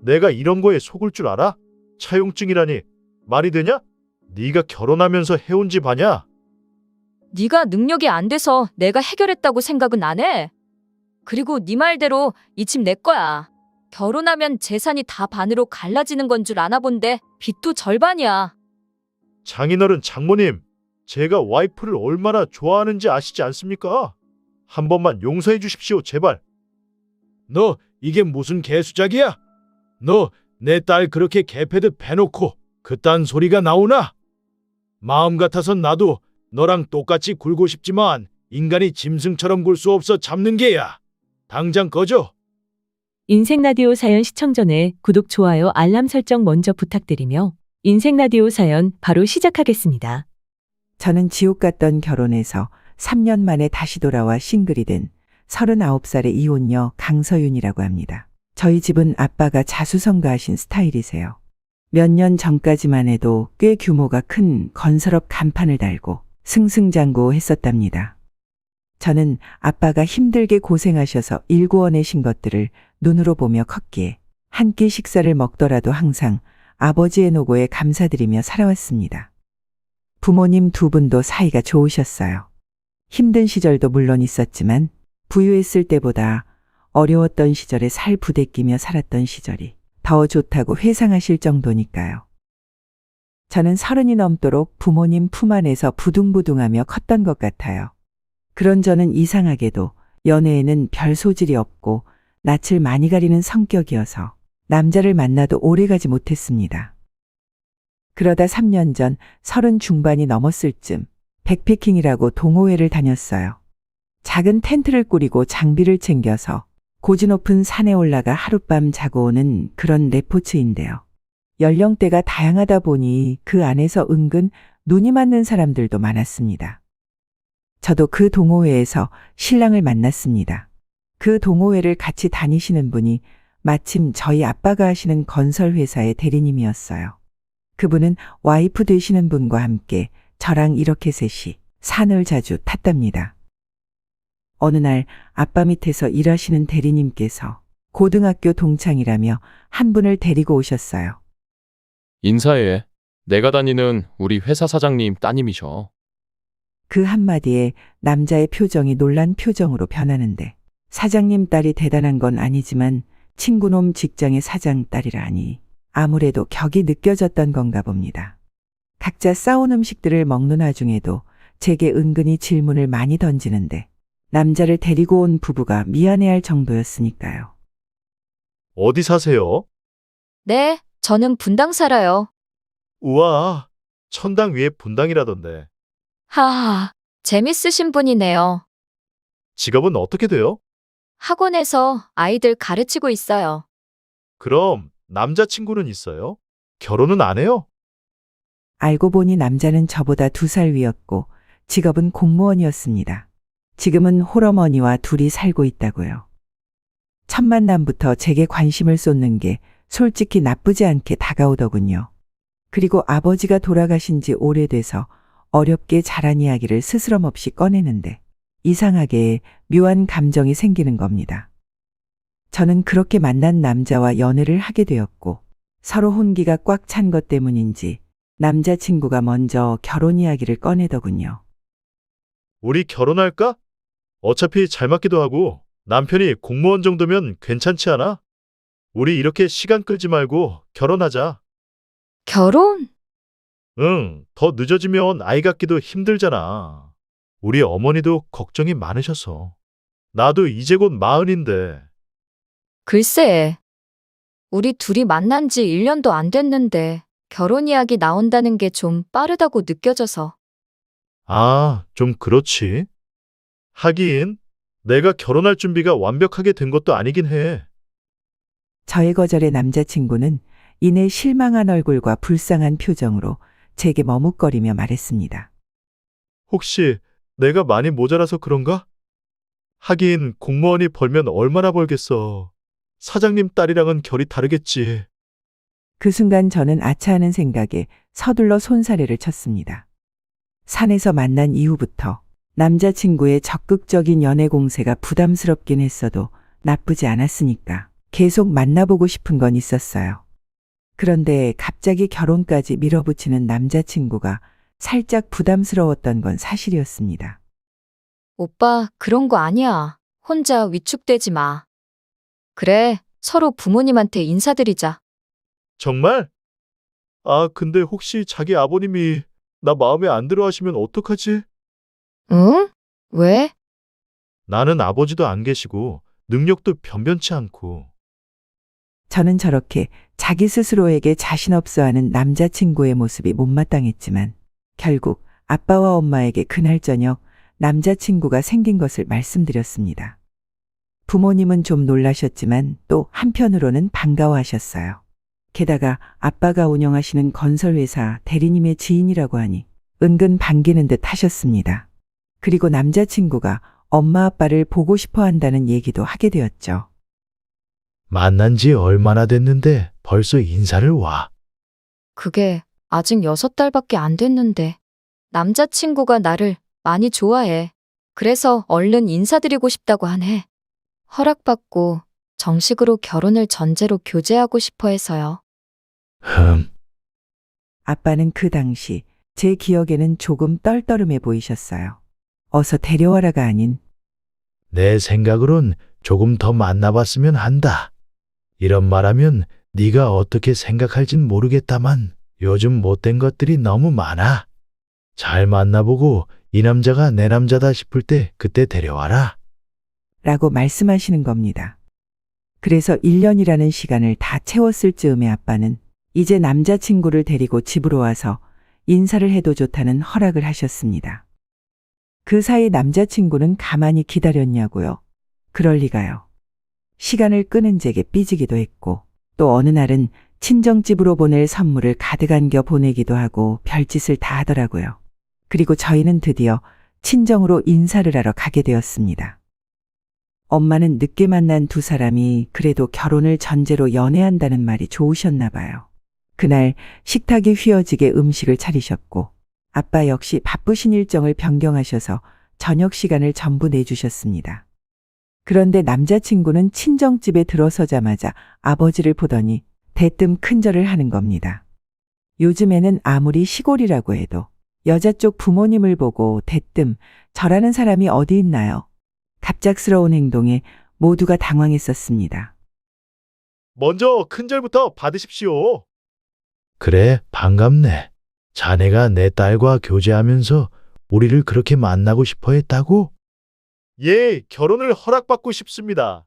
내가 이런 거에 속을 줄 알아? 차용증이라니 말이 되냐? 네가 결혼하면서 해온 집 아냐? 네가 능력이 안 돼서 내가 해결했다고 생각은 안 해. 그리고 네 말대로 이 집 내 거야. 결혼하면 재산이 다 반으로 갈라지는 건 줄 아나 본데 빚도 절반이야. 장인어른 장모님, 제가 와이프를 얼마나 좋아하는지 아시지 않습니까? 한 번만 용서해 주십시오, 제발. 너 이게 무슨 개수작이야? 너 내 딸 그렇게 개패듯 패놓고 그딴 소리가 나오나? 마음 같아선 나도 너랑 똑같이 굴고 싶지만 인간이 짐승처럼 굴 수 없어 잡는 게야. 당장 꺼져. 인생라디오 사연 시청 전에 구독, 좋아요, 알람 설정 먼저 부탁드리며 인생라디오 사연 바로 시작하겠습니다. 저는 지옥 같던 결혼에서 3년 만에 다시 돌아와 싱글이 된 39살의 이혼녀 강서윤이라고 합니다. 저희 집은 아빠가 자수성가하신 스타일이세요. 몇 년 전까지만 해도 꽤 규모가 큰 건설업 간판을 달고 승승장구했었답니다. 저는 아빠가 힘들게 고생하셔서 일구어내신 것들을 눈으로 보며 컸기에 한 끼 식사를 먹더라도 항상 아버지의 노고에 감사드리며 살아왔습니다. 부모님 두 분도 사이가 좋으셨어요. 힘든 시절도 물론 있었지만 부유했을 때보다 어려웠던 시절에 살 부대끼며 살았던 시절이 더 좋다고 회상하실 정도니까요. 저는 30이 넘도록 부모님 품 안에서 부둥부둥하며 컸던 것 같아요. 그런 저는 이상하게도 연애에는 별 소질이 없고 낯을 많이 가리는 성격이어서 남자를 만나도 오래가지 못했습니다. 그러다 3년 전 30 중반이 넘었을 쯤 백패킹이라고 동호회를 다녔어요. 작은 텐트를 꾸리고 장비를 챙겨서 고지 높은 산에 올라가 하룻밤 자고 오는 그런 레포츠인데요. 연령대가 다양하다 보니 그 안에서 은근 눈이 맞는 사람들도 많았습니다. 저도 그 동호회에서 신랑을 만났습니다. 그 동호회를 같이 다니시는 분이 마침 저희 아빠가 하시는 건설회사의 대리님이었어요. 그분은 와이프 되시는 분과 함께 저랑 이렇게 셋이 산을 자주 탔답니다. 어느 날 아빠 밑에서 일하시는 대리님께서 고등학교 동창이라며 한 분을 데리고 오셨어요. 인사해. 내가 다니는 우리 회사 사장님 따님이셔. 그 한마디에 남자의 표정이 놀란 표정으로 변하는데 사장님 딸이 대단한 건 아니지만 친구놈 직장의 사장 딸이라니 아무래도 격이 느껴졌던 건가 봅니다. 각자 싸온 음식들을 먹는 와중에도 제게 은근히 질문을 많이 던지는데 남자를 데리고 온 부부가 미안해할 정도였으니까요. 어디 사세요? 네, 저는 분당 살아요. 우와, 천당 위에 분당이라던데. 하하, 재밌으신 분이네요. 직업은 어떻게 돼요? 학원에서 아이들 가르치고 있어요. 그럼 남자친구는 있어요? 결혼은 안 해요? 알고 보니 남자는 저보다 2살 위였고 직업은 공무원이었습니다. 지금은 홀어머니와 둘이 살고 있다고요. 첫 만남부터 제게 관심을 쏟는 게 솔직히 나쁘지 않게 다가오더군요. 그리고 아버지가 돌아가신 지 오래돼서 어렵게 자란 이야기를 스스럼 없이 꺼내는데 이상하게 묘한 감정이 생기는 겁니다. 저는 그렇게 만난 남자와 연애를 하게 되었고 서로 혼기가 꽉 찬 것 때문인지 남자친구가 먼저 결혼 이야기를 꺼내더군요. 우리 결혼할까? 어차피 잘 맞기도 하고 남편이 공무원 정도면 괜찮지 않아? 우리 이렇게 시간 끌지 말고 결혼하자. 결혼? 응, 더 늦어지면 아이 갖기도 힘들잖아. 우리 어머니도 걱정이 많으셔서. 나도 이제 곧 40인데. 글쎄, 우리 둘이 만난 지 1년도 안 됐는데 결혼 이야기 나온다는 게 좀 빠르다고 느껴져서. 아, 좀 그렇지. 하긴 내가 결혼할 준비가 완벽하게 된 것도 아니긴 해. 저의 거절에 남자친구는 이내 실망한 얼굴과 불쌍한 표정으로 제게 머뭇거리며 말했습니다. 혹시 내가 많이 모자라서 그런가? 하긴 공무원이 벌면 얼마나 벌겠어. 사장님 딸이랑은 결이 다르겠지. 그 순간 저는 아차하는 생각에 서둘러 손사래를 쳤습니다. 산에서 만난 이후부터 남자친구의 적극적인 연애 공세가 부담스럽긴 했어도 나쁘지 않았으니까 계속 만나보고 싶은 건 있었어요. 그런데 갑자기 결혼까지 밀어붙이는 남자친구가 살짝 부담스러웠던 건 사실이었습니다. 오빠, 그런 거 아니야. 혼자 위축되지 마. 그래, 서로 부모님한테 인사드리자. 정말? 아, 근데 혹시 자기 아버님이 나 마음에 안 들어 하시면 어떡하지? 응? 왜? 나는 아버지도 안 계시고 능력도 변변치 않고. 저는 저렇게 자기 스스로에게 자신 없어 하는 남자친구의 모습이 못마땅했지만 결국 아빠와 엄마에게 그날 저녁 남자친구가 생긴 것을 말씀드렸습니다. 부모님은 좀 놀라셨지만 또 한편으로는 반가워하셨어요. 게다가 아빠가 운영하시는 건설회사 대리님의 지인이라고 하니 은근 반기는 듯 하셨습니다. 그리고 남자친구가 엄마 아빠를 보고 싶어 한다는 얘기도 하게 되었죠. 만난 지 얼마나 됐는데 벌써 인사를 와. 그게 아직 6달밖에 안 됐는데. 남자친구가 나를 많이 좋아해. 그래서 얼른 인사드리고 싶다고 하네. 허락받고 정식으로 결혼을 전제로 교제하고 싶어 해서요. 아빠는 그 당시 제 기억에는 조금 떨떠름해 보이셨어요. 어서 데려와라가 아닌 내 생각으론 조금 더 만나봤으면 한다. 이런 말하면 네가 어떻게 생각할진 모르겠다만 요즘 못된 것들이 너무 많아. 잘 만나보고 이 남자가 내 남자다 싶을 때 그때 데려와라. 라고 말씀하시는 겁니다. 그래서 1년이라는 시간을 다 채웠을 즈음에 아빠는 이제 남자친구를 데리고 집으로 와서 인사를 해도 좋다는 허락을 하셨습니다. 그 사이 남자친구는 가만히 기다렸냐고요. 그럴 리가요. 시간을 끄는 제게 삐지기도 했고 또 어느 날은 친정집으로 보낼 선물을 가득 안겨 보내기도 하고 별짓을 다 하더라고요. 그리고 저희는 드디어 친정으로 인사를 하러 가게 되었습니다. 엄마는 늦게 만난 두 사람이 그래도 결혼을 전제로 연애한다는 말이 좋으셨나 봐요. 그날 식탁이 휘어지게 음식을 차리셨고 아빠 역시 바쁘신 일정을 변경하셔서 저녁 시간을 전부 내주셨습니다. 그런데 남자친구는 친정집에 들어서자마자 아버지를 보더니 대뜸 큰절을 하는 겁니다. 요즘에는 아무리 시골이라고 해도 여자 쪽 부모님을 보고 대뜸 저라는 사람이 어디 있나요? 갑작스러운 행동에 모두가 당황했었습니다. 먼저 큰절부터 받으십시오. 그래, 반갑네. 자네가 내 딸과 교제하면서 우리를 그렇게 만나고 싶어 했다고? 예, 결혼을 허락받고 싶습니다.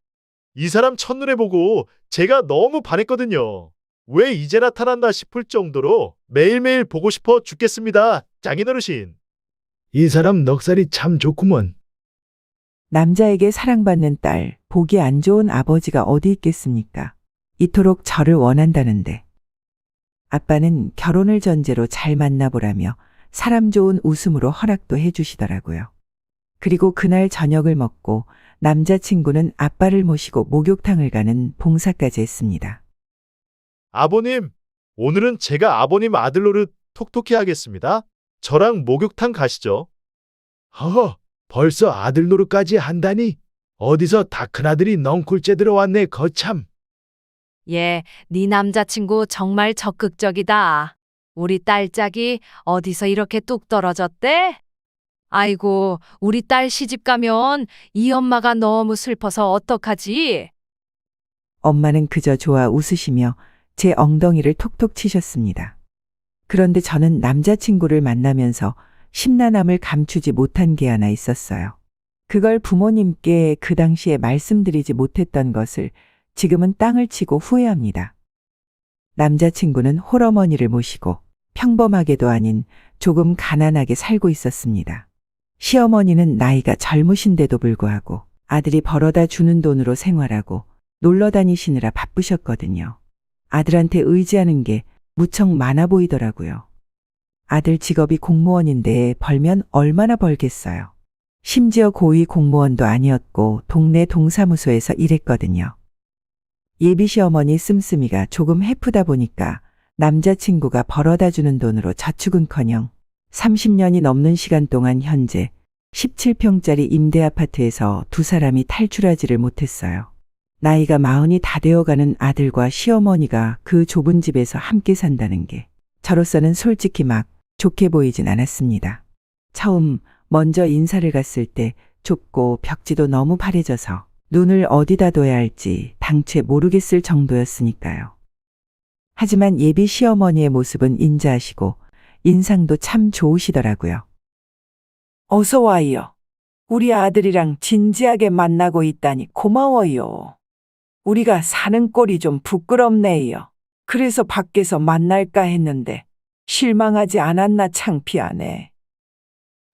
이 사람 첫눈에 보고 제가 너무 반했거든요. 왜 이제 나타난다 싶을 정도로 매일매일 보고 싶어 죽겠습니다. 장인어르신. 이 사람 넉살이 참 좋구먼. 남자에게 사랑받는 딸, 보기 안 좋은 아버지가 어디 있겠습니까? 이토록 저를 원한다는데. 아빠는 결혼을 전제로 잘 만나보라며 사람 좋은 웃음으로 허락도 해주시더라고요. 그리고 그날 저녁을 먹고 남자친구는 아빠를 모시고 목욕탕을 가는 봉사까지 했습니다. 아버님, 오늘은 제가 아버님 아들 노릇 톡톡히 하겠습니다. 저랑 목욕탕 가시죠. 허허, 벌써 아들 노릇까지 한다니? 어디서 다 큰아들이 넝쿨째 들어왔네, 거참. 예, 네 남자친구 정말 적극적이다. 우리 딸짝이 어디서 이렇게 뚝 떨어졌대? 아이고, 우리 딸 시집 가면 이 엄마가 너무 슬퍼서 어떡하지? 엄마는 그저 좋아 웃으시며 제 엉덩이를 톡톡 치셨습니다. 그런데 저는 남자친구를 만나면서 심란함을 감추지 못한 게 하나 있었어요. 그걸 부모님께 그 당시에 말씀드리지 못했던 것을 지금은 땅을 치고 후회합니다. 남자친구는 홀어머니를 모시고 평범하게도 아닌 조금 가난하게 살고 있었습니다. 시어머니는 나이가 젊으신데도 불구하고 아들이 벌어다 주는 돈으로 생활하고 놀러 다니시느라 바쁘셨거든요. 아들한테 의지하는 게 무척 많아 보이더라고요. 아들 직업이 공무원인데 벌면 얼마나 벌겠어요. 심지어 고위 공무원도 아니었고 동네 동사무소에서 일했거든요. 예비 시어머니 씀씀이가 조금 해프다 보니까 남자친구가 벌어다 주는 돈으로 저축은커녕 30년이 넘는 시간 동안 현재 17평짜리 임대 아파트에서 두 사람이 탈출하지를 못했어요. 나이가 40이 다 되어가는 아들과 시어머니가 그 좁은 집에서 함께 산다는 게 저로서는 솔직히 막 좋게 보이진 않았습니다. 처음 먼저 인사를 갔을 때 좁고 벽지도 너무 바래져서 눈을 어디다 둬야 할지 당최 모르겠을 정도였으니까요. 하지만 예비 시어머니의 모습은 인자하시고 인상도 참 좋으시더라고요. 어서 와요. 우리 아들이랑 진지하게 만나고 있다니 고마워요. 우리가 사는 꼴이 좀 부끄럽네요. 그래서 밖에서 만날까 했는데 실망하지 않았나 창피하네.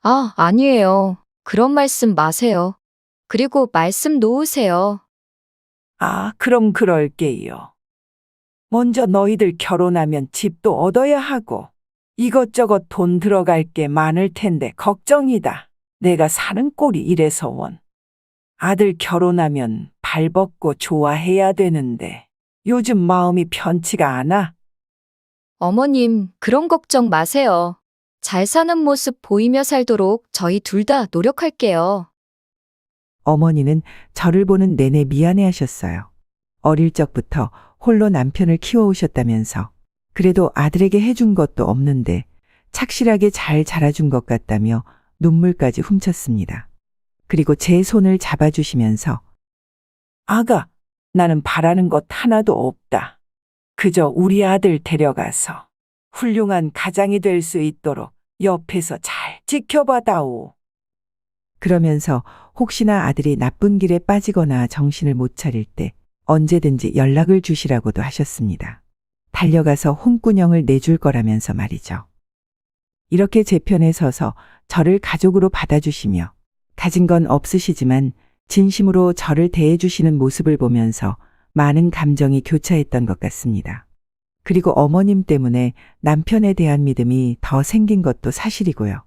아, 아니에요. 그런 말씀 마세요. 그리고 말씀 놓으세요. 아, 그럼 그럴게요. 먼저 너희들 결혼하면 집도 얻어야 하고 이것저것 돈 들어갈 게 많을 텐데 걱정이다. 내가 사는 꼴이 이래서 원. 아들 결혼하면 발벗고 좋아해야 되는데 요즘 마음이 편치가 않아. 어머님, 그런 걱정 마세요. 잘 사는 모습 보이며 살도록 저희 둘 다 노력할게요. 어머니는 저를 보는 내내 미안해하셨어요. 어릴 적부터 홀로 남편을 키워오셨다면서 그래도 아들에게 해준 것도 없는데 착실하게 잘 자라준 것 같다며 눈물까지 훔쳤습니다. 그리고 제 손을 잡아주시면서 아가, 나는 바라는 것 하나도 없다. 그저 우리 아들 데려가서 훌륭한 가장이 될 수 있도록 옆에서 잘 지켜봐다오. 그러면서 혹시나 아들이 나쁜 길에 빠지거나 정신을 못 차릴 때 언제든지 연락을 주시라고도 하셨습니다. 달려가서 홍군형을 내줄 거라면서 말이죠. 이렇게 제 편에 서서 저를 가족으로 받아주시며 가진 건 없으시지만 진심으로 저를 대해주시는 모습을 보면서 많은 감정이 교차했던 것 같습니다. 그리고 어머님 때문에 남편에 대한 믿음이 더 생긴 것도 사실이고요.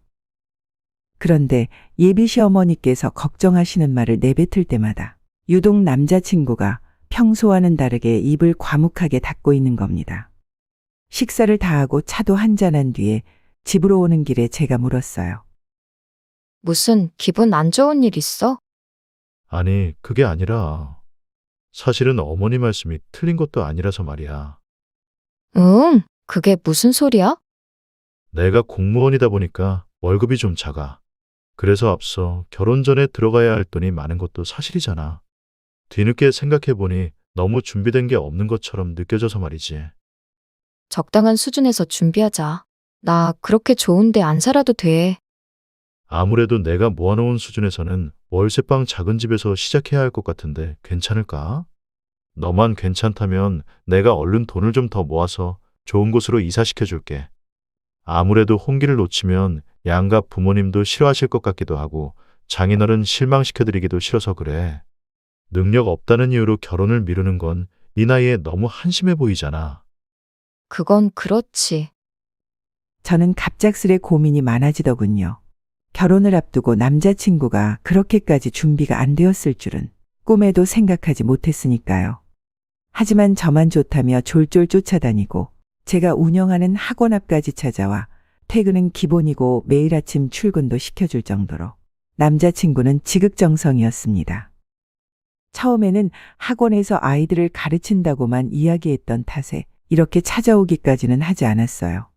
그런데 예비 시어머니께서 걱정하시는 말을 내뱉을 때마다 유독 남자친구가 평소와는 다르게 입을 과묵하게 닫고 있는 겁니다. 식사를 다 하고 차도 한잔한 뒤에 집으로 오는 길에 제가 물었어요. 무슨 기분 안 좋은 일 있어? 아니, 그게 아니라 사실은 어머니 말씀이 틀린 것도 아니라서 말이야. 응, 그게 무슨 소리야? 내가 공무원이다 보니까 월급이 좀 작아. 그래서 앞서 결혼 전에 들어가야 할 돈이 많은 것도 사실이잖아. 뒤늦게 생각해보니 너무 준비된 게 없는 것처럼 느껴져서 말이지. 적당한 수준에서 준비하자. 나 그렇게 좋은데 안 살아도 돼. 아무래도 내가 모아놓은 수준에서는 월세방 작은 집에서 시작해야 할 것 같은데 괜찮을까? 너만 괜찮다면 내가 얼른 돈을 좀 더 모아서 좋은 곳으로 이사시켜줄게. 아무래도 홍기를 놓치면 양가 부모님도 싫어하실 것 같기도 하고 장인어른 실망시켜드리기도 싫어서 그래. 능력 없다는 이유로 결혼을 미루는 건 이 나이에 너무 한심해 보이잖아. 그건 그렇지. 저는 갑작스레 고민이 많아지더군요. 결혼을 앞두고 남자친구가 그렇게까지 준비가 안 되었을 줄은 꿈에도 생각하지 못했으니까요. 하지만 저만 좋다며 졸졸 쫓아다니고 제가 운영하는 학원 앞까지 찾아와 퇴근은 기본이고 매일 아침 출근도 시켜줄 정도로 남자친구는 지극정성이었습니다. 처음에는 학원에서 아이들을 가르친다고만 이야기했던 탓에 이렇게 찾아오기까지는 하지 않았어요.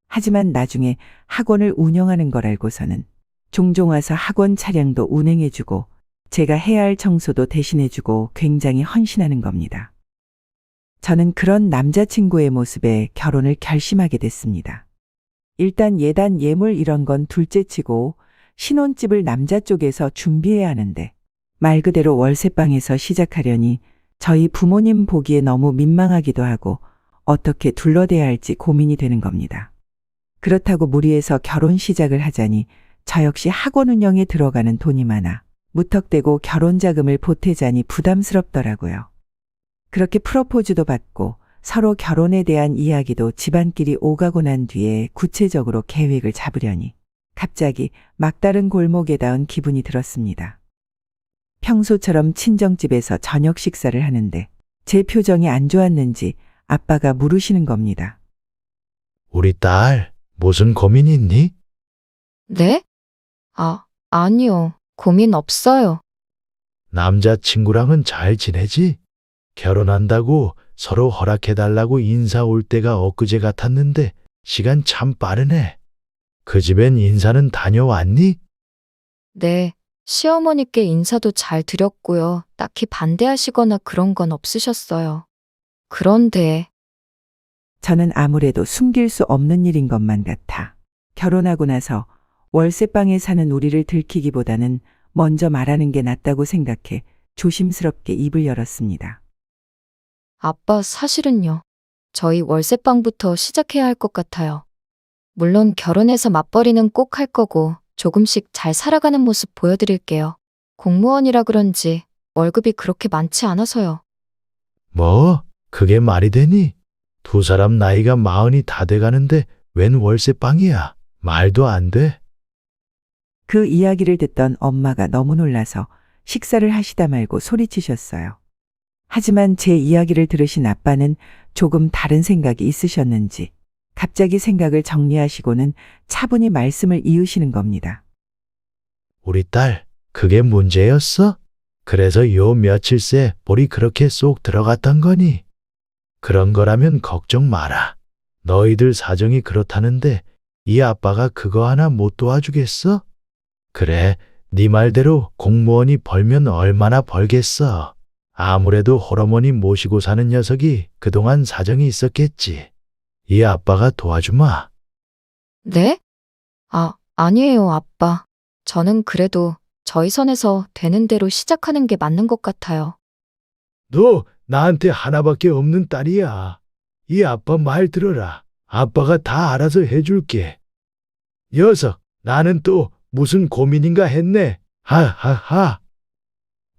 하지만 나중에 학원을 운영하는 걸 알고서는 종종 와서 학원 차량도 운행해주고 제가 해야 할 청소도 대신해주고 굉장히 헌신하는 겁니다. 저는 그런 남자친구의 모습에 결혼을 결심하게 됐습니다. 일단 예단 예물 이런 건 둘째치고 신혼집을 남자 쪽에서 준비해야 하는데 말 그대로 월세방에서 시작하려니 저희 부모님 보기에 너무 민망하기도 하고 어떻게 둘러대야 할지 고민이 되는 겁니다. 그렇다고 무리해서 결혼 시작을 하자니 저 역시 학원 운영에 들어가는 돈이 많아 무턱대고 결혼 자금을 보태자니 부담스럽더라고요. 그렇게 프로포즈도 받고 서로 결혼에 대한 이야기도 집안끼리 오가고 난 뒤에 구체적으로 계획을 잡으려니 갑자기 막다른 골목에 닿은 기분이 들었습니다. 평소처럼 친정집에서 저녁 식사를 하는데 제 표정이 안 좋았는지 아빠가 물으시는 겁니다. 우리 딸, 무슨 고민이 있니? 네? 아니요. 고민 없어요. 남자친구랑은 잘 지내지? 결혼한다고 서로 허락해달라고 인사 올 때가 엊그제 같았는데 시간 참 빠르네. 그 집엔 인사는 다녀왔니? 네, 시어머니께 인사도 잘 드렸고요. 딱히 반대하시거나 그런 건 없으셨어요. 그런데 저는 아무래도 숨길 수 없는 일인 것만 같아. 결혼하고 나서 월세방에 사는 우리를 들키기보다는 먼저 말하는 게 낫다고 생각해 조심스럽게 입을 열었습니다. 아빠 사실은요. 저희 월세방부터 시작해야 할 것 같아요. 물론 결혼해서 맞벌이는 꼭 할 거고 조금씩 잘 살아가는 모습 보여드릴게요. 공무원이라 그런지 월급이 그렇게 많지 않아서요. 뭐? 그게 말이 되니? 두 사람 나이가 40이 다 돼가는데 웬 월세방이야? 말도 안 돼. 그 이야기를 듣던 엄마가 너무 놀라서 식사를 하시다 말고 소리치셨어요. 하지만 제 이야기를 들으신 아빠는 조금 다른 생각이 있으셨는지 갑자기 생각을 정리하시고는 차분히 말씀을 이으시는 겁니다. 우리 딸, 그게 문제였어? 그래서 요 며칠 새 볼이 그렇게 쏙 들어갔던 거니? 그런 거라면 걱정 마라. 너희들 사정이 그렇다는데 이 아빠가 그거 하나 못 도와주겠어? 그래, 네 말대로 공무원이 벌면 얼마나 벌겠어. 아무래도 홀어머니 모시고 사는 녀석이 그동안 사정이 있었겠지. 이 아빠가 도와주마. 네? 아니에요, 아빠. 저는 그래도 저희 선에서 되는 대로 시작하는 게 맞는 것 같아요. 너 나한테 하나밖에 없는 딸이야. 이 아빠 말 들어라. 아빠가 다 알아서 해줄게. 녀석, 나는 또 무슨 고민인가 했네. 하하하.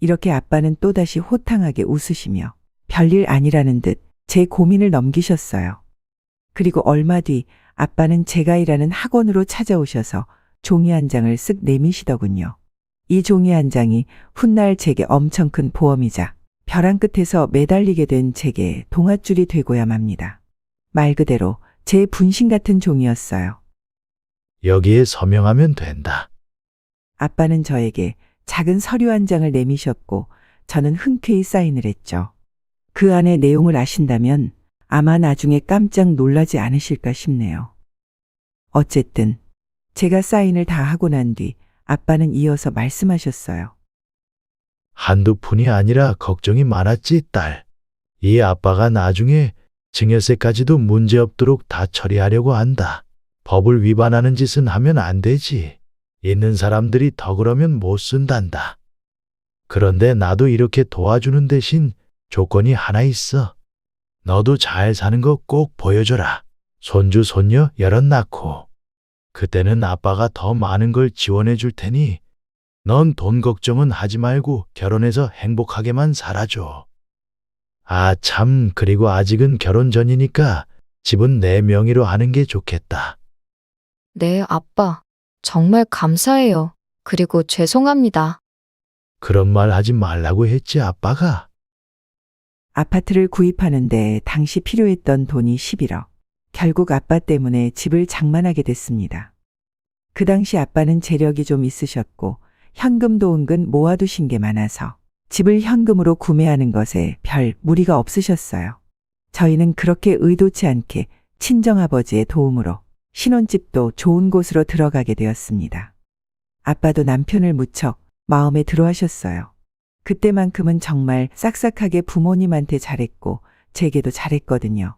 이렇게 아빠는 또다시 호탕하게 웃으시며 별일 아니라는 듯 제 고민을 넘기셨어요. 그리고 얼마 뒤 아빠는 제가 일하는 학원으로 찾아오셔서 종이 한 장을 쓱 내미시더군요. 이 종이 한 장이 훗날 제게 엄청 큰 보험이자 벼랑 끝에서 매달리게 된 제게 동아줄이 되고야 맙니다. 말 그대로 제 분신 같은 종이었어요. 여기에 서명하면 된다. 아빠는 저에게 작은 서류 한 장을 내미셨고 저는 흔쾌히 사인을 했죠. 그 안의 내용을 아신다면 아마 나중에 깜짝 놀라지 않으실까 싶네요. 어쨌든 제가 사인을 다 하고 난 뒤 아빠는 이어서 말씀하셨어요. 한두 푼이 아니라 걱정이 많았지, 딸. 이 아빠가 나중에 증여세까지도 문제없도록 다 처리하려고 한다. 법을 위반하는 짓은 하면 안 되지. 있는 사람들이 더 그러면 못 쓴단다. 그런데 나도 이렇게 도와주는 대신 조건이 하나 있어. 너도 잘 사는 거 꼭 보여줘라. 손주, 손녀 여럿 낳고. 그때는 아빠가 더 많은 걸 지원해 줄 테니 넌 돈 걱정은 하지 말고 결혼해서 행복하게만 살아줘. 아, 참, 그리고 아직은 결혼 전이니까 집은 내 명의로 하는 게 좋겠다. 네, 아빠. 정말 감사해요. 그리고 죄송합니다. 그런 말 하지 말라고 했지, 아빠가. 아파트를 구입하는데 당시 필요했던 돈이 11억. 결국 아빠 때문에 집을 장만하게 됐습니다. 그 당시 아빠는 재력이 좀 있으셨고 현금도 은근 모아두신 게 많아서 집을 현금으로 구매하는 것에 별 무리가 없으셨어요. 저희는 그렇게 의도치 않게 친정아버지의 도움으로 신혼집도 좋은 곳으로 들어가게 되었습니다. 아빠도 남편을 무척 마음에 들어 하셨어요. 그때만큼은 정말 싹싹하게 부모님한테 잘했고 제게도 잘했거든요.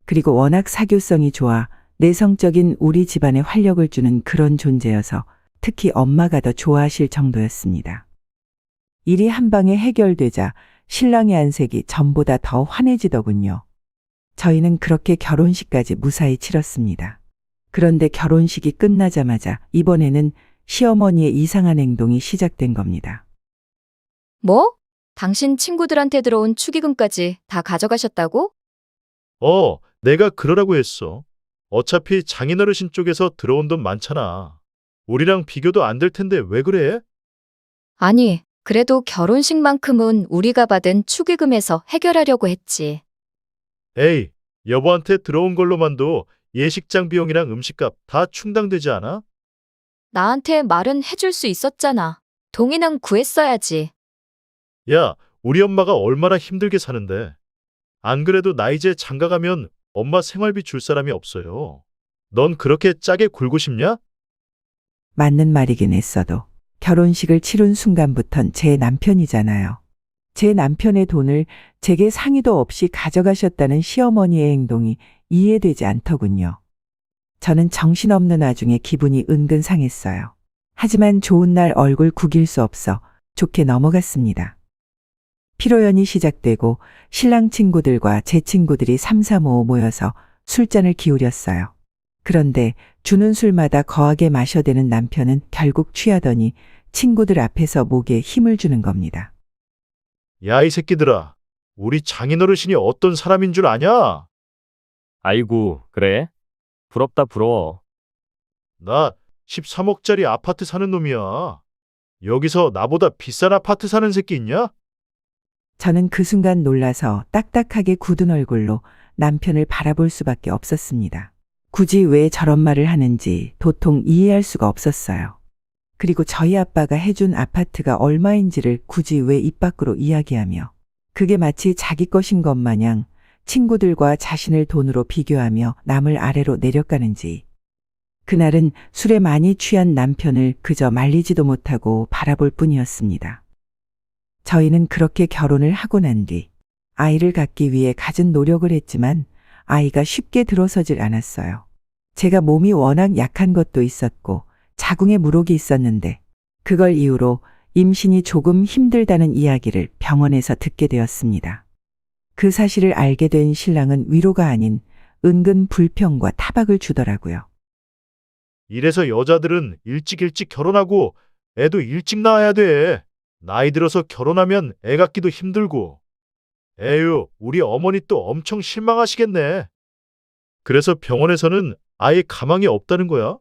그리고 워낙 사교성이 좋아 내성적인 우리 집안에 활력을 주는 그런 존재여서 특히 엄마가 더 좋아하실 정도였습니다. 일이 한 방에 해결되자 신랑의 안색이 전보다 더 환해지더군요. 저희는 그렇게 결혼식까지 무사히 치렀습니다. 그런데 결혼식이 끝나자마자 이번에는 시어머니의 이상한 행동이 시작된 겁니다. 뭐? 당신 친구들한테 들어온 축의금까지 다 가져가셨다고? 내가 그러라고 했어. 어차피 장인어르신 쪽에서 들어온 돈 많잖아. 우리랑 비교도 안 될 텐데 왜 그래? 아니, 그래도 결혼식만큼은 우리가 받은 축의금에서 해결하려고 했지. 에이, 여보한테 들어온 걸로만도 예식장 비용이랑 음식값 다 충당되지 않아? 나한테 말은 해줄 수 있었잖아. 동의는 구했어야지. 야, 우리 엄마가 얼마나 힘들게 사는데. 안 그래도 나 이제 장가 가면 엄마 생활비 줄 사람이 없어요. 넌 그렇게 짜게 굴고 싶냐? 맞는 말이긴 했어도 결혼식을 치룬 순간부턴 제 남편이잖아요. 제 남편의 돈을 제게 상의도 없이 가져가셨다는 시어머니의 행동이 이해되지 않더군요. 저는 정신없는 와중에 기분이 은근 상했어요. 하지만 좋은 날 얼굴 구길 수 없어 좋게 넘어갔습니다. 피로연이 시작되고 신랑 친구들과 제 친구들이 삼삼오오 모여서 술잔을 기울였어요. 그런데 주는 술마다 거하게 마셔대는 남편은 결국 취하더니 친구들 앞에서 목에 힘을 주는 겁니다. 야, 이 새끼들아. 우리 장인어르신이 어떤 사람인 줄 아냐? 아이고, 그래? 부럽다, 부러워. 나 13억짜리 아파트 사는 놈이야. 여기서 나보다 비싼 아파트 사는 새끼 있냐? 저는 그 순간 놀라서 딱딱하게 굳은 얼굴로 남편을 바라볼 수밖에 없었습니다. 굳이 왜 저런 말을 하는지 도통 이해할 수가 없었어요. 그리고 저희 아빠가 해준 아파트가 얼마인지를 굳이 왜 입 밖으로 이야기하며 그게 마치 자기 것인 것 마냥 친구들과 자신을 돈으로 비교하며 남을 아래로 내려가는지. 그날은 술에 많이 취한 남편을 그저 말리지도 못하고 바라볼 뿐이었습니다. 저희는 그렇게 결혼을 하고 난 뒤 아이를 갖기 위해 갖은 노력을 했지만 아이가 쉽게 들어서질 않았어요. 제가 몸이 워낙 약한 것도 있었고 자궁에 물혹이 있었는데 그걸 이유로 임신이 조금 힘들다는 이야기를 병원에서 듣게 되었습니다. 그 사실을 알게 된 신랑은 위로가 아닌 은근 불평과 타박을 주더라고요. 이래서 여자들은 일찍 결혼하고 애도 일찍 낳아야 돼. 나이 들어서 결혼하면 애 갖기도 힘들고. 에휴, 우리 어머니 또 엄청 실망하시겠네. 그래서 병원에서는 아예 가망이 없다는 거야?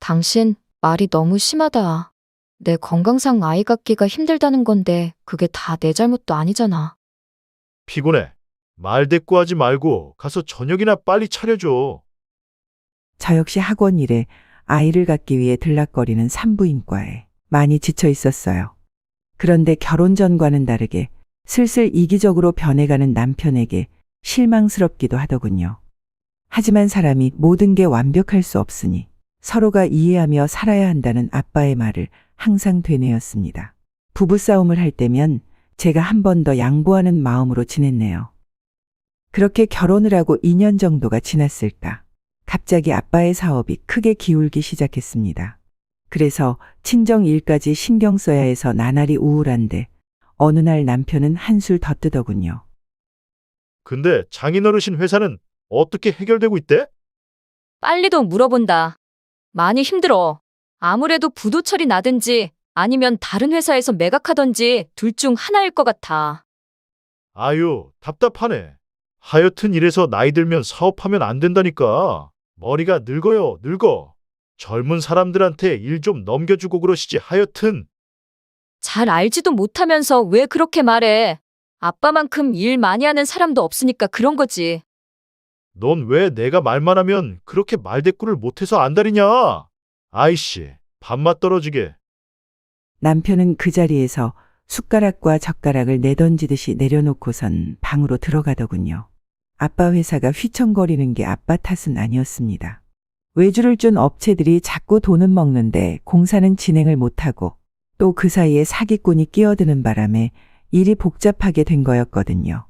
당신 말이 너무 심하다. 내 건강상 아이 갖기가 힘들다는 건데 그게 다 내 잘못도 아니잖아. 피곤해. 말대꾸하지 말고 가서 저녁이나 빨리 차려줘. 저 역시 학원 일에 아이를 갖기 위해 들락거리는 산부인과에 많이 지쳐 있었어요. 그런데 결혼 전과는 다르게 슬슬 이기적으로 변해가는 남편에게 실망스럽기도 하더군요. 하지만 사람이 모든 게 완벽할 수 없으니 서로가 이해하며 살아야 한다는 아빠의 말을 항상 되뇌었습니다. 부부싸움을 할 때면 제가 한 번 더 양보하는 마음으로 지냈네요. 그렇게 결혼을 하고 2년 정도가 지났을까. 갑자기 아빠의 사업이 크게 기울기 시작했습니다. 그래서 친정 일까지 신경 써야 해서 나날이 우울한데 어느 날 남편은 한술 더 뜨더군요. 근데 장인어르신 회사는 어떻게 해결되고 있대? 빨리도 물어본다. 많이 힘들어. 아무래도 부도 처리 나든지 아니면 다른 회사에서 매각하던지 둘 중 하나일 것 같아. 아유, 답답하네. 하여튼 이래서 나이 들면 사업하면 안 된다니까. 머리가 늙어요, 늙어. 젊은 사람들한테 일 좀 넘겨주고 그러시지 하여튼. 잘 알지도 못하면서 왜 그렇게 말해? 아빠만큼 일 많이 하는 사람도 없으니까 그런 거지. 넌 왜 내가 말만 하면 그렇게 말대꾸를 못해서 안달이냐? 아이씨, 밥맛 떨어지게. 남편은 그 자리에서 숟가락과 젓가락을 내던지듯이 내려놓고선 방으로 들어가더군요. 아빠 회사가 휘청거리는 게 아빠 탓은 아니었습니다. 외주를 준 업체들이 자꾸 돈은 먹는데 공사는 진행을 못하고 또 그 사이에 사기꾼이 끼어드는 바람에 일이 복잡하게 된 거였거든요.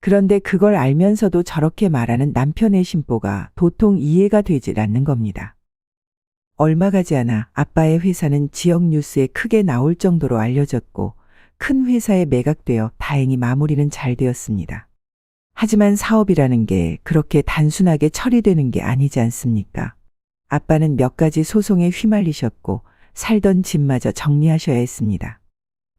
그런데 그걸 알면서도 저렇게 말하는 남편의 심보가 도통 이해가 되질 않는 겁니다. 얼마 가지 않아 아빠의 회사는 지역 뉴스에 크게 나올 정도로 알려졌고 큰 회사에 매각되어 다행히 마무리는 잘 되었습니다. 하지만 사업이라는 게 그렇게 단순하게 처리되는 게 아니지 않습니까? 아빠는 몇 가지 소송에 휘말리셨고 살던 집마저 정리하셔야 했습니다.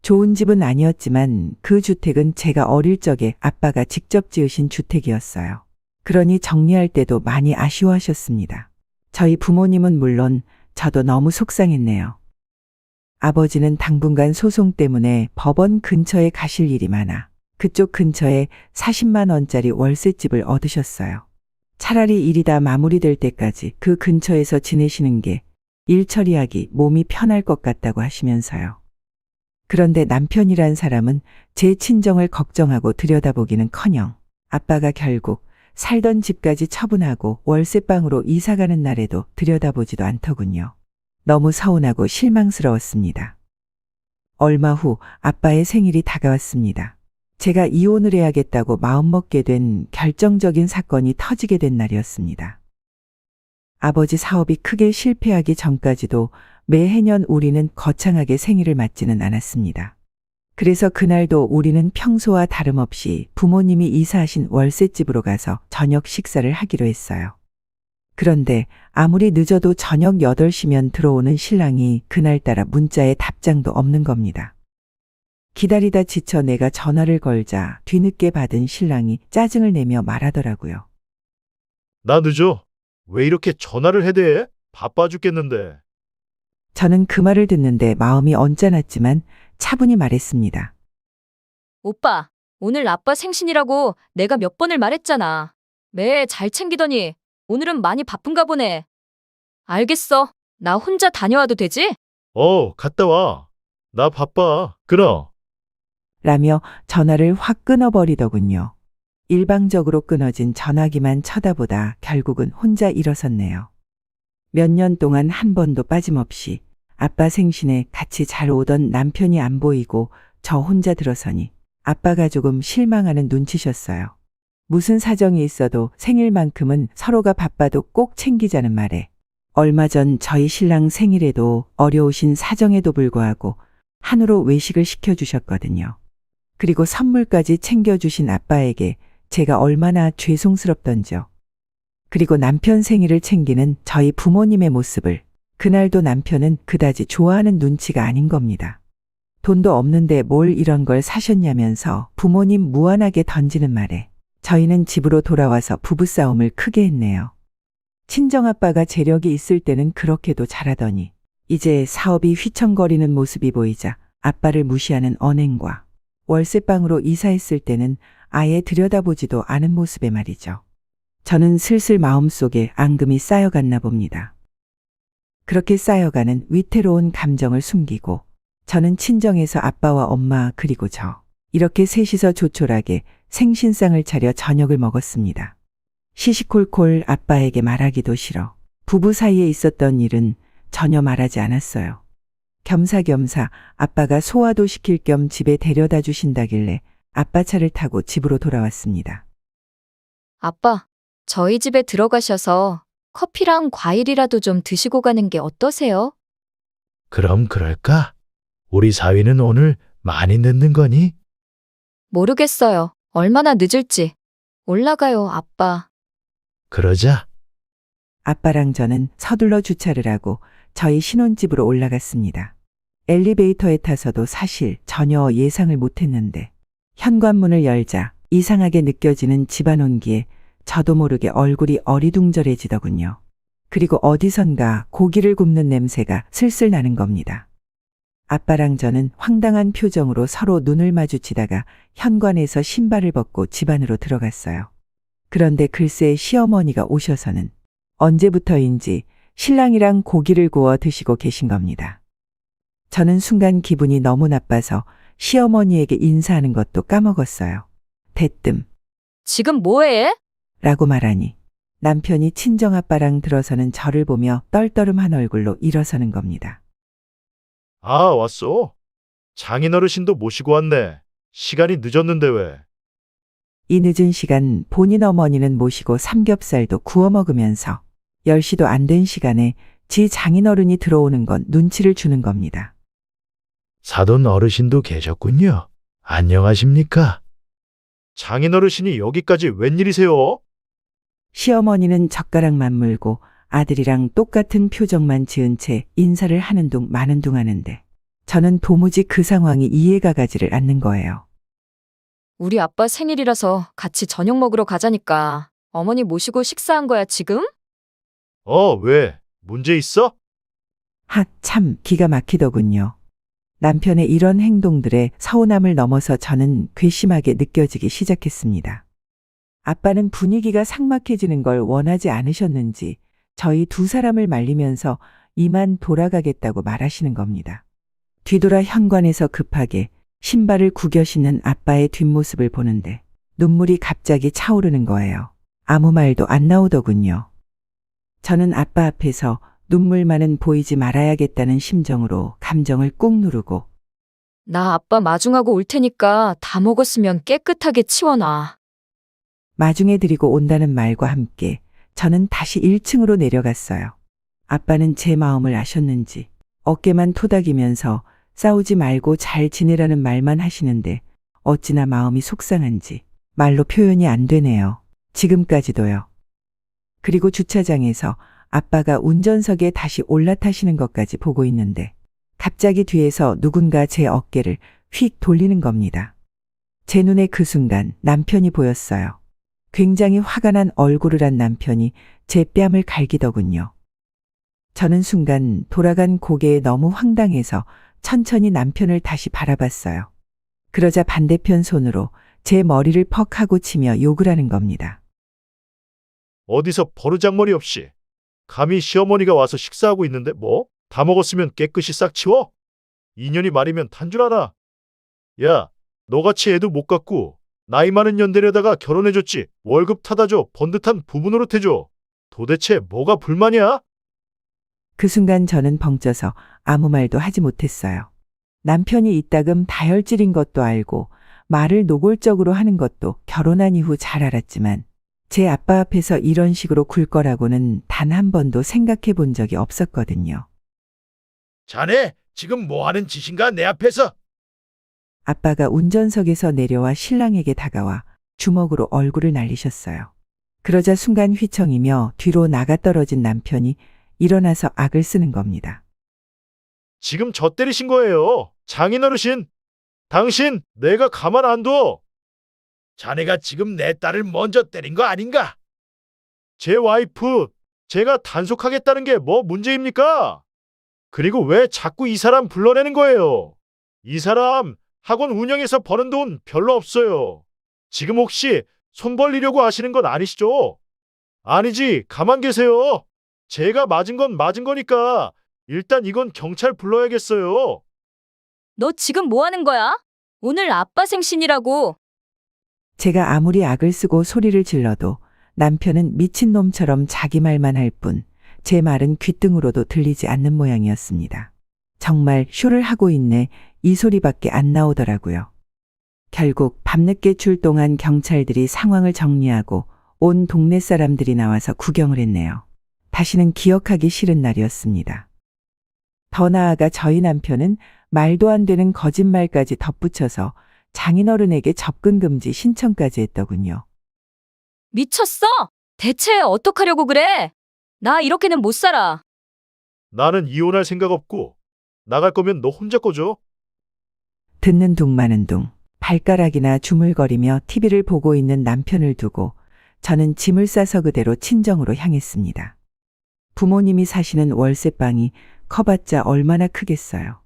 좋은 집은 아니었지만 그 주택은 제가 어릴 적에 아빠가 직접 지으신 주택이었어요. 그러니 정리할 때도 많이 아쉬워하셨습니다. 저희 부모님은 물론 저도 너무 속상했네요. 아버지는 당분간 소송 때문에 법원 근처에 가실 일이 많아 그쪽 근처에 40만 원짜리 월세집을 얻으셨어요. 차라리 일이 다 마무리될 때까지 그 근처에서 지내시는 게 일 처리하기 몸이 편할 것 같다고 하시면서요. 그런데 남편이란 사람은 제 친정을 걱정하고 들여다보기는커녕 아빠가 결국 살던 집까지 처분하고 월세방으로 이사가는 날에도 들여다보지도 않더군요. 너무 서운하고 실망스러웠습니다. 얼마 후 아빠의 생일이 다가왔습니다. 제가 이혼을 해야겠다고 마음먹게 된 결정적인 사건이 터지게 된 날이었습니다. 아버지 사업이 크게 실패하기 전까지도 매해년 우리는 거창하게 생일을 맞지는 않았습니다. 그래서 그날도 우리는 평소와 다름없이 부모님이 이사하신 월세집으로 가서 저녁 식사를 하기로 했어요. 그런데 아무리 늦어도 저녁 8시면 들어오는 신랑이 그날따라 문자에 답장도 없는 겁니다. 기다리다 지쳐 내가 전화를 걸자 뒤늦게 받은 신랑이 짜증을 내며 말하더라고요. 나 늦어. 왜 이렇게 전화를 해대? 바빠 죽겠는데. 저는 그 말을 듣는데 마음이 언짢았지만 차분히 말했습니다. 오빠, 오늘 아빠 생신이라고 내가 몇 번을 말했잖아. 매 잘 챙기더니 오늘은 많이 바쁜가 보네. 알겠어. 나 혼자 다녀와도 되지? 갔다 와. 나 바빠. 끊어. 라며 전화를 확 끊어버리더군요. 일방적으로 끊어진 전화기만 쳐다보다 결국은 혼자 일어섰네요. 몇 년 동안 한 번도 빠짐없이 아빠 생신에 같이 잘 오던 남편이 안 보이고 저 혼자 들어서니 아빠가 조금 실망하는 눈치셨어요. 무슨 사정이 있어도 생일만큼은 서로가 바빠도 꼭 챙기자는 말에 얼마 전 저희 신랑 생일에도 어려우신 사정에도 불구하고 한우로 외식을 시켜주셨거든요. 그리고 선물까지 챙겨주신 아빠에게 제가 얼마나 죄송스럽던지요. 그리고 남편 생일을 챙기는 저희 부모님의 모습을 그날도 남편은 그다지 좋아하는 눈치가 아닌 겁니다. 돈도 없는데 뭘 이런 걸 사셨냐면서 부모님 무안하게 던지는 말에 저희는 집으로 돌아와서 부부싸움을 크게 했네요. 친정아빠가 재력이 있을 때는 그렇게도 잘하더니 이제 사업이 휘청거리는 모습이 보이자 아빠를 무시하는 언행과 월세방으로 이사했을 때는 아예 들여다보지도 않은 모습에 말이죠. 저는 슬슬 마음속에 앙금이 쌓여갔나 봅니다. 그렇게 쌓여가는 위태로운 감정을 숨기고 저는 친정에서 아빠와 엄마 그리고 저 이렇게 셋이서 조촐하게 생신상을 차려 저녁을 먹었습니다. 시시콜콜 아빠에게 말하기도 싫어 부부 사이에 있었던 일은 전혀 말하지 않았어요. 겸사겸사 아빠가 소화도 시킬 겸 집에 데려다 주신다길래 아빠 차를 타고 집으로 돌아왔습니다. 아빠, 저희 집에 들어가셔서 커피랑 과일이라도 좀 드시고 가는 게 어떠세요? 그럼 그럴까? 우리 사위는 오늘 많이 늦는 거니? 모르겠어요. 얼마나 늦을지. 올라가요, 아빠. 그러자. 아빠랑 저는 서둘러 주차를 하고 저희 신혼집으로 올라갔습니다. 엘리베이터에 타서도 사실 전혀 예상을 못했는데 현관문을 열자 이상하게 느껴지는 집안 온기에 저도 모르게 얼굴이 어리둥절해지더군요. 그리고 어디선가 고기를 굽는 냄새가 슬슬 나는 겁니다. 아빠랑 저는 황당한 표정으로 서로 눈을 마주치다가 현관에서 신발을 벗고 집 안으로 들어갔어요. 그런데 글쎄 시어머니가 오셔서는 언제부터인지 신랑이랑 고기를 구워 드시고 계신 겁니다. 저는 순간 기분이 너무 나빠서 시어머니에게 인사하는 것도 까먹었어요. 대뜸 지금 뭐해? 라고 말하니 남편이 친정아빠랑 들어서는 저를 보며 떨떠름한 얼굴로 일어서는 겁니다. 아, 왔어. 장인어르신도 모시고 왔네. 시간이 늦었는데 왜? 이 늦은 시간 본인 어머니는 모시고 삼겹살도 구워 먹으면서 10시도 안 된 시간에 지 장인어른이 들어오는 건 눈치를 주는 겁니다. 사돈 어르신도 계셨군요. 안녕하십니까? 장인어르신이 여기까지 웬일이세요? 시어머니는 젓가락만 물고 아들이랑 똑같은 표정만 지은 채 인사를 하는 둥 마는 둥 하는데 저는 도무지 그 상황이 이해가 가지를 않는 거예요. 우리 아빠 생일이라서 같이 저녁 먹으러 가자니까. 어머니 모시고 식사한 거야, 지금? 왜? 문제 있어? 참 기가 막히더군요. 남편의 이런 행동들에 서운함을 넘어서 저는 괘씸하게 느껴지기 시작했습니다. 아빠는 분위기가 삭막해지는 걸 원하지 않으셨는지 저희 두 사람을 말리면서 이만 돌아가겠다고 말하시는 겁니다. 뒤돌아 현관에서 급하게 신발을 구겨 신는 아빠의 뒷모습을 보는데 눈물이 갑자기 차오르는 거예요. 아무 말도 안 나오더군요. 저는 아빠 앞에서 눈물만은 보이지 말아야겠다는 심정으로 감정을 꾹 누르고 나 아빠 마중하고 올 테니까 다 먹었으면 깨끗하게 치워놔. 마중에 드리고 온다는 말과 함께 저는 다시 1층으로 내려갔어요. 아빠는 제 마음을 아셨는지 어깨만 토닥이면서 싸우지 말고 잘 지내라는 말만 하시는데 어찌나 마음이 속상한지 말로 표현이 안 되네요. 지금까지도요. 그리고 주차장에서 아빠가 운전석에 다시 올라타시는 것까지 보고 있는데 갑자기 뒤에서 누군가 제 어깨를 휙 돌리는 겁니다. 제 눈에 그 순간 남편이 보였어요. 굉장히 화가 난 얼굴을 한 남편이 제 뺨을 갈기더군요. 저는 순간 돌아간 고개에 너무 황당해서 천천히 남편을 다시 바라봤어요. 그러자 반대편 손으로 제 머리를 퍽 하고 치며 욕을 하는 겁니다. 어디서 버르장머리 없이 감히 시어머니가 와서 식사하고 있는데 뭐? 다 먹었으면 깨끗이 싹 치워? 인연이 말이면 탄 줄 알아. 야, 너같이 애도 못 갖고 나이 많은 년대려다가 결혼해줬지. 월급 타다 줘. 번듯한 부부 노릇해줘. 도대체 뭐가 불만이야? 그 순간 저는 벙쪄서 아무 말도 하지 못했어요. 남편이 이따금 다혈질인 것도 알고 말을 노골적으로 하는 것도 결혼한 이후 잘 알았지만 제 아빠 앞에서 이런 식으로 굴 거라고는 단 한 번도 생각해 본 적이 없었거든요. 자네 지금 뭐 하는 짓인가 내 앞에서? 아빠가 운전석에서 내려와 신랑에게 다가와 주먹으로 얼굴을 날리셨어요. 그러자 순간 휘청이며 뒤로 나가 떨어진 남편이 일어나서 악을 쓰는 겁니다. 지금 저 때리신 거예요. 장인어르신. 당신 내가 가만 안 둬. 자네가 지금 내 딸을 먼저 때린 거 아닌가? 제 와이프 제가 단속하겠다는 게 뭐 문제입니까? 그리고 왜 자꾸 이 사람 불러내는 거예요? 이 사람 학원 운영해서 버는 돈 별로 없어요. 지금 혹시 손 벌리려고 하시는 건 아니시죠? 아니지, 가만 계세요. 제가 맞은 건 맞은 거니까 일단 이건 경찰 불러야겠어요. 너 지금 뭐 하는 거야? 오늘 아빠 생신이라고. 제가 아무리 악을 쓰고 소리를 질러도 남편은 미친놈처럼 자기 말만 할 뿐 제 말은 귓등으로도 들리지 않는 모양이었습니다. 정말 쇼를 하고 있네 이 소리밖에 안 나오더라고요. 결국 밤늦게 출동한 경찰들이 상황을 정리하고 온 동네 사람들이 나와서 구경을 했네요. 다시는 기억하기 싫은 날이었습니다. 더 나아가 저희 남편은 말도 안 되는 거짓말까지 덧붙여서 장인어른에게 접근 금지 신청까지 했더군요. 미쳤어? 대체 어떡하려고 그래? 나 이렇게는 못 살아. 나는 이혼할 생각 없고 나갈 거면 너 혼자 꺼줘. 듣는 둥 마는 둥 발가락이나 주물거리며 TV를 보고 있는 남편을 두고 저는 짐을 싸서 그대로 친정으로 향했습니다. 부모님이 사시는 월세방이 커봤자 얼마나 크겠어요.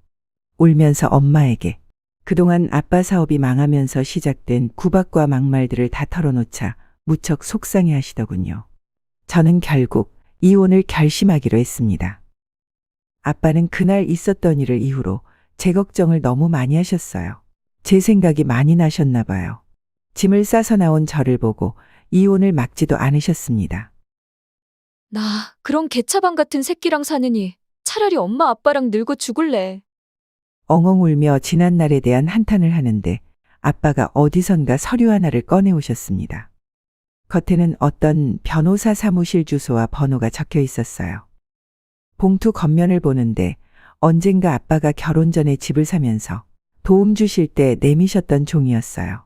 울면서 엄마에게 그동안 아빠 사업이 망하면서 시작된 구박과 막말들을 다 털어놓자 무척 속상해 하시더군요. 저는 결국 이혼을 결심하기로 했습니다. 아빠는 그날 있었던 일을 이후로 제 걱정을 너무 많이 하셨어요. 제 생각이 많이 나셨나 봐요. 짐을 싸서 나온 저를 보고 이혼을 막지도 않으셨습니다. 나 그런 개차방 같은 새끼랑 사느니 차라리 엄마 아빠랑 늙어 죽을래. 엉엉 울며 지난 날에 대한 한탄을 하는데 아빠가 어디선가 서류 하나를 꺼내오셨습니다. 겉에는 어떤 변호사 사무실 주소와 번호가 적혀 있었어요. 봉투 겉면을 보는데 언젠가 아빠가 결혼 전에 집을 사면서 도움 주실 때 내미셨던 종이었어요.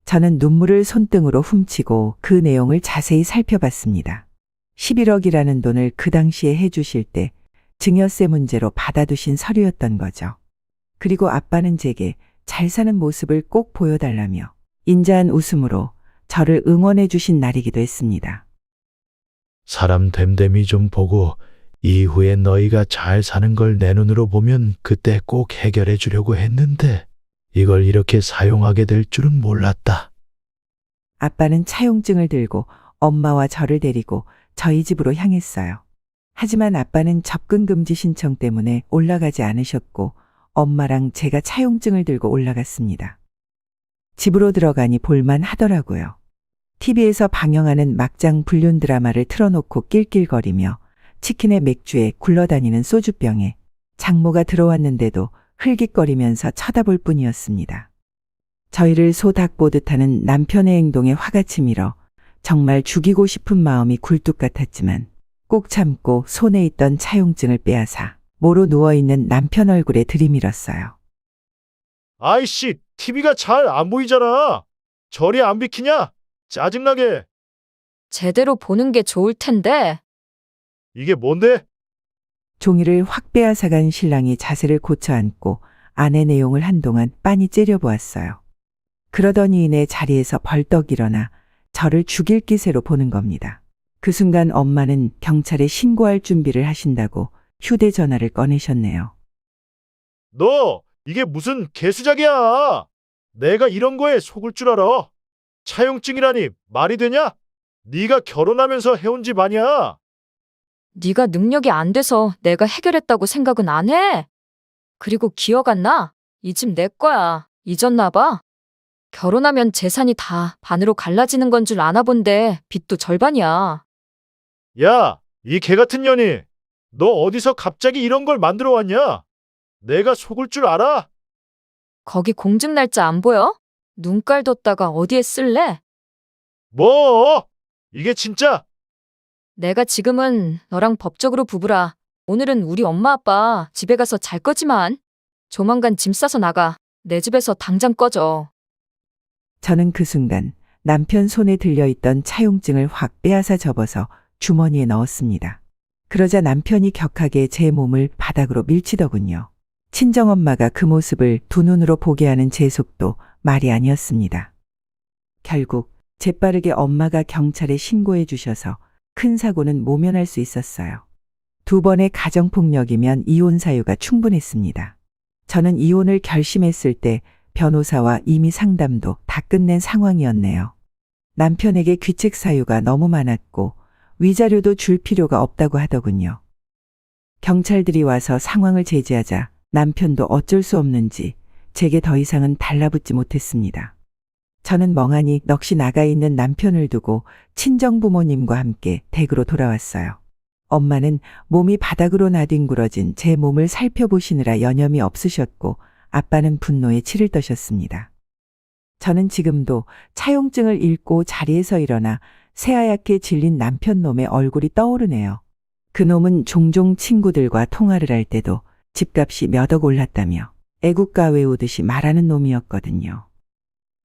저는 눈물을 손등으로 훔치고 그 내용을 자세히 살펴봤습니다. 11억이라는 돈을 그 당시에 해주실 때 증여세 문제로 받아두신 서류였던 거죠. 그리고 아빠는 제게 잘 사는 모습을 꼭 보여달라며 인자한 웃음으로 저를 응원해 주신 날이기도 했습니다. 사람 됨됨이 좀 보고 이후에 너희가 잘 사는 걸 내 눈으로 보면 그때 꼭 해결해 주려고 했는데 이걸 이렇게 사용하게 될 줄은 몰랐다. 아빠는 차용증을 들고 엄마와 저를 데리고 저희 집으로 향했어요. 하지만 아빠는 접근 금지 신청 때문에 올라가지 않으셨고 엄마랑 제가 차용증을 들고 올라갔습니다. 집으로 들어가니 볼만 하더라고요. TV에서 방영하는 막장 불륜 드라마를 틀어놓고 낄낄거리며 치킨에 맥주에 굴러다니는 소주병에 장모가 들어왔는데도 흘깃거리면서 쳐다볼 뿐이었습니다. 저희를 소닭 보듯 하는 남편의 행동에 화가 치밀어 정말 죽이고 싶은 마음이 굴뚝 같았지만 꼭 참고 손에 있던 차용증을 빼앗아 모로 누워있는 남편 얼굴에 들이밀었어요. 아이씨, TV가 잘 안 보이잖아. 저리 안 비키냐? 짜증나게. 제대로 보는 게 좋을 텐데. 이게 뭔데? 종이를 확 빼앗아간 신랑이 자세를 고쳐 앉고 아내 내용을 한동안 빤히 째려보았어요. 그러더니 이내 자리에서 벌떡 일어나 저를 죽일 기세로 보는 겁니다. 그 순간 엄마는 경찰에 신고할 준비를 하신다고 휴대전화를 꺼내셨네요. 너 이게 무슨 개수작이야? 내가 이런 거에 속을 줄 알아? 차용증이라니 말이 되냐? 네가 결혼하면서 해온 집 아니야? 네가 능력이 안 돼서 내가 해결했다고 생각은 안 해. 그리고 기억 안 나? 이 집 내 거야. 잊었나 봐. 결혼하면 재산이 다 반으로 갈라지는 건 줄 아나 본데 빚도 절반이야. 야, 이 개 같은 년이. 너 어디서 갑자기 이런 걸 만들어 왔냐? 내가 속을 줄 알아? 거기 공증 날짜 안 보여? 눈깔 뒀다가 어디에 쓸래? 뭐? 이게 진짜? 내가 지금은 너랑 법적으로 부부라. 오늘은 우리 엄마 아빠 집에 가서 잘 거지만 조만간 짐 싸서 나가. 내 집에서 당장 꺼져. 저는 그 순간 남편 손에 들려있던 차용증을 확 빼앗아 접어서 주머니에 넣었습니다. 그러자 남편이 격하게 제 몸을 바닥으로 밀치더군요. 친정엄마가 그 모습을 두 눈으로 보게 하는 제 속도 말이 아니었습니다. 결국 재빠르게 엄마가 경찰에 신고해 주셔서 큰 사고는 모면할 수 있었어요. 2번의 가정폭력이면 이혼 사유가 충분했습니다. 저는 이혼을 결심했을 때 변호사와 이미 상담도 다 끝낸 상황이었네요. 남편에게 귀책 사유가 너무 많았고 위자료도 줄 필요가 없다고 하더군요. 경찰들이 와서 상황을 제지하자 남편도 어쩔 수 없는지 제게 더 이상은 달라붙지 못했습니다. 저는 멍하니 넋이 나가 있는 남편을 두고 친정부모님과 함께 댁으로 돌아왔어요. 엄마는 몸이 바닥으로 나뒹굴어진 제 몸을 살펴보시느라 여념이 없으셨고 아빠는 분노에 치를 떠셨습니다. 저는 지금도 차용증을 읽고 자리에서 일어나 새하얗게 질린 남편 놈의 얼굴이 떠오르네요. 그 놈은 종종 친구들과 통화를 할 때도 집값이 몇 억 올랐다며 애국가 외우듯이 말하는 놈이었거든요.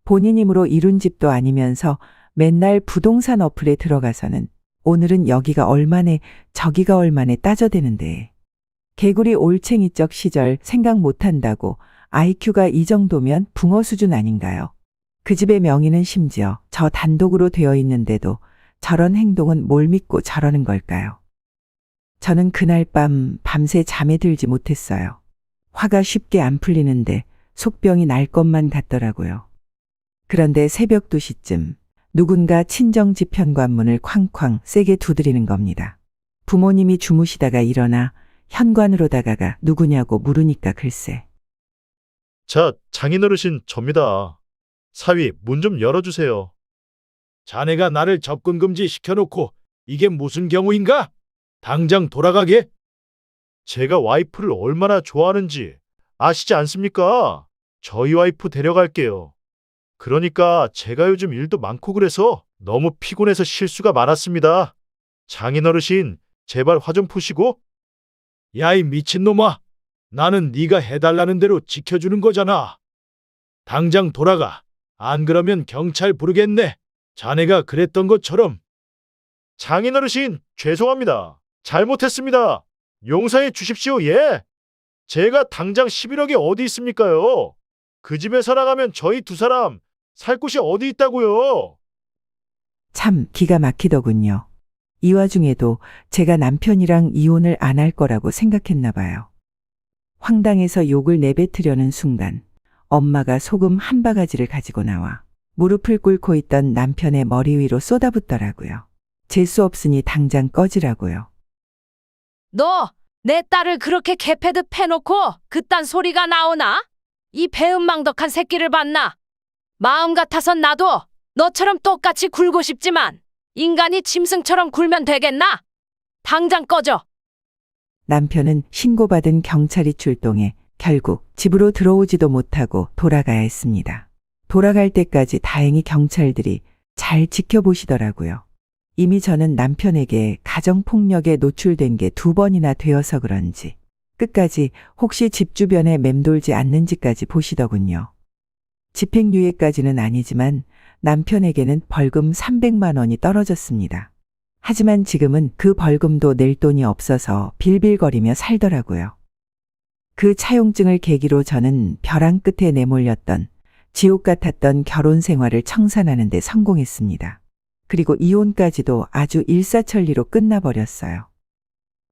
본인 힘으로 이룬 집도 아니면서 맨날 부동산 어플에 들어가서는 오늘은 여기가 얼마네 저기가 얼마네 따져대는데 개구리 올챙이적 시절 생각 못한다고 IQ가 이 정도면 붕어 수준 아닌가요? 그 집의 명의는 심지어 저 단독으로 되어 있는데도 저런 행동은 뭘 믿고 저러는 걸까요? 저는 그날 밤새 잠에 들지 못했어요. 화가 쉽게 안 풀리는데 속병이 날 것만 같더라고요. 그런데 새벽 2시쯤 누군가 친정집 현관문을 쾅쾅 세게 두드리는 겁니다. 부모님이 주무시다가 일어나 현관으로 다가가 누구냐고 물으니까 글쎄. 자, 장인어르신 접니다. 사위, 문 좀 열어주세요. 자네가 나를 접근 금지 시켜놓고 이게 무슨 경우인가? 당장 돌아가게? 제가 와이프를 얼마나 좋아하는지 아시지 않습니까? 저희 와이프 데려갈게요. 그러니까 제가 요즘 일도 많고 그래서 너무 피곤해서 실수가 많았습니다. 장인어르신, 제발 화 좀 푸시고. 야, 이 미친놈아. 나는 네가 해달라는 대로 지켜주는 거잖아. 당장 돌아가. 안 그러면 경찰 부르겠네. 자네가 그랬던 것처럼. 장인어르신, 죄송합니다. 잘못했습니다. 용서해 주십시오, 예. 제가 당장 11억이 어디 있습니까요? 그 집에서 나가면 저희 두 사람 살 곳이 어디 있다고요? 참 기가 막히더군요. 이 와중에도 제가 남편이랑 이혼을 안 할 거라고 생각했나 봐요. 황당해서 욕을 내뱉으려는 순간 엄마가 소금 한 바가지를 가지고 나와 무릎을 꿇고 있던 남편의 머리 위로 쏟아붓더라고요. 재수 없으니 당장 꺼지라고요. 너 내 딸을 그렇게 개패듯 패놓고 그딴 소리가 나오나? 이 배은망덕한 새끼를 봤나? 마음 같아선 나도 너처럼 똑같이 굴고 싶지만 인간이 짐승처럼 굴면 되겠나? 당장 꺼져. 남편은 신고받은 경찰이 출동해 결국 집으로 들어오지도 못하고 돌아가야 했습니다. 돌아갈 때까지 다행히 경찰들이 잘 지켜보시더라고요. 이미 저는 남편에게 가정폭력에 노출된 게 2번이나 되어서 그런지 끝까지 혹시 집 주변에 맴돌지 않는지까지 보시더군요. 집행유예까지는 아니지만 남편에게는 벌금 300만 원이 떨어졌습니다. 하지만 지금은 그 벌금도 낼 돈이 없어서 빌빌거리며 살더라고요. 그 차용증을 계기로 저는 벼랑 끝에 내몰렸던 지옥 같았던 결혼 생활을 청산하는 데 성공했습니다. 그리고 이혼까지도 아주 일사천리로 끝나버렸어요.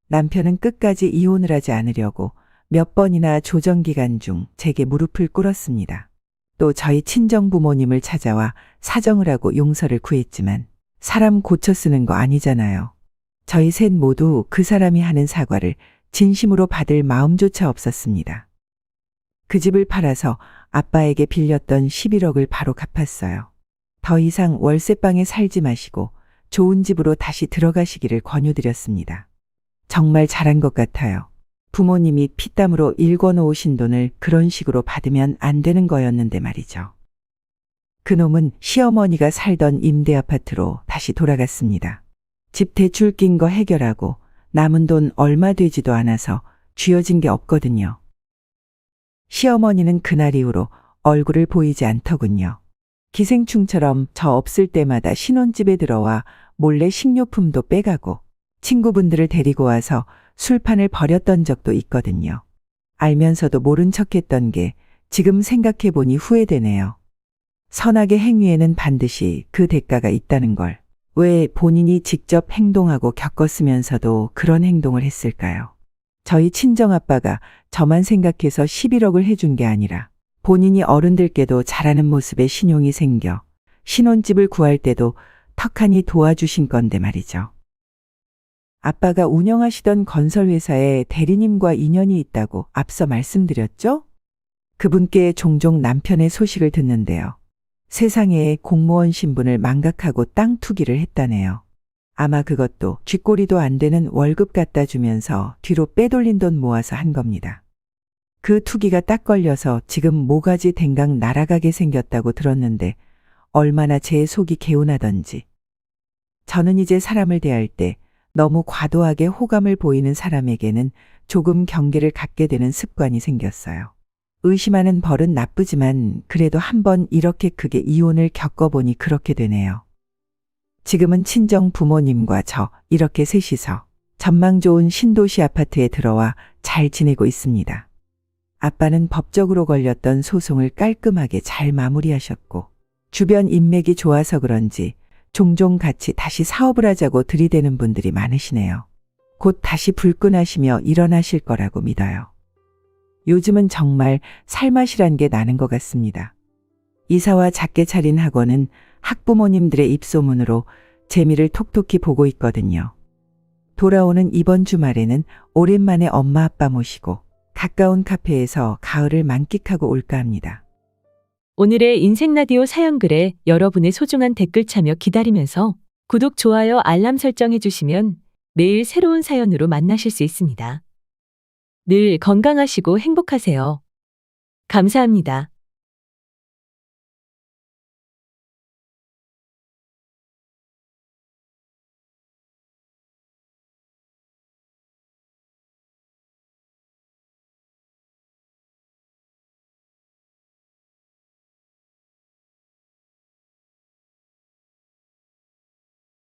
남편은 끝까지 이혼을 하지 않으려고 몇 번이나 조정기간 중 제게 무릎을 꿇었습니다. 또 저희 친정 부모님을 찾아와 사정을 하고 용서를 구했지만 사람 고쳐 쓰는 거 아니잖아요. 저희 셋 모두 그 사람이 하는 사과를 진심으로 받을 마음조차 없었습니다. 그 집을 팔아서 아빠에게 빌렸던 11억을 바로 갚았어요. 더 이상 월세방에 살지 마시고 좋은 집으로 다시 들어가시기를 권유드렸습니다. 정말 잘한 것 같아요. 부모님이 피땀으로 일궈놓으신 돈을 그런 식으로 받으면 안 되는 거였는데 말이죠. 그놈은 시어머니가 살던 임대아파트로 다시 돌아갔습니다. 집 대출 낀 거 해결하고 남은 돈 얼마 되지도 않아서 쥐어진 게 없거든요. 시어머니는 그날 이후로 얼굴을 보이지 않더군요. 기생충처럼 저 없을 때마다 신혼집에 들어와 몰래 식료품도 빼가고 친구분들을 데리고 와서 술판을 벌였던 적도 있거든요. 알면서도 모른 척했던 게 지금 생각해보니 후회되네요. 선악의 행위에는 반드시 그 대가가 있다는 걸 왜 본인이 직접 행동하고 겪었으면서도 그런 행동을 했을까요? 저희 친정아빠가 저만 생각해서 11억을 해준 게 아니라 본인이 어른들께도 잘하는 모습에 신용이 생겨 신혼집을 구할 때도 턱하니 도와주신 건데 말이죠. 아빠가 운영하시던 건설회사에 대리님과 인연이 있다고 앞서 말씀드렸죠? 그분께 종종 남편의 소식을 듣는데요. 세상에 공무원 신분을 망각하고 땅 투기를 했다네요. 아마 그것도 쥐꼬리도 안 되는 월급 갖다 주면서 뒤로 빼돌린 돈 모아서 한 겁니다. 그 투기가 딱 걸려서 지금 모가지 댕강 날아가게 생겼다고 들었는데 얼마나 제 속이 개운하던지. 저는 이제 사람을 대할 때 너무 과도하게 호감을 보이는 사람에게는 조금 경계를 갖게 되는 습관이 생겼어요. 의심하는 벌은 나쁘지만 그래도 한번 이렇게 크게 이혼을 겪어보니 그렇게 되네요. 지금은 친정 부모님과 저 이렇게 셋이서 전망 좋은 신도시 아파트에 들어와 잘 지내고 있습니다. 아빠는 법적으로 걸렸던 소송을 깔끔하게 잘 마무리하셨고 주변 인맥이 좋아서 그런지 종종 같이 다시 사업을 하자고 들이대는 분들이 많으시네요. 곧 다시 불끈하시며 일어나실 거라고 믿어요. 요즘은 정말 살맛이란 게 나는 것 같습니다. 이사와 작게 차린 학원은 학부모님들의 입소문으로 재미를 톡톡히 보고 있거든요. 돌아오는 이번 주말에는 오랜만에 엄마 아빠 모시고 가까운 카페에서 가을을 만끽하고 올까 합니다. 오늘의 인생라디오 사연글에 여러분의 소중한 댓글 참여 기다리면서 구독, 좋아요, 알람 설정해 주시면 매일 새로운 사연으로 만나실 수 있습니다. 늘 건강하시고 행복하세요. 감사합니다.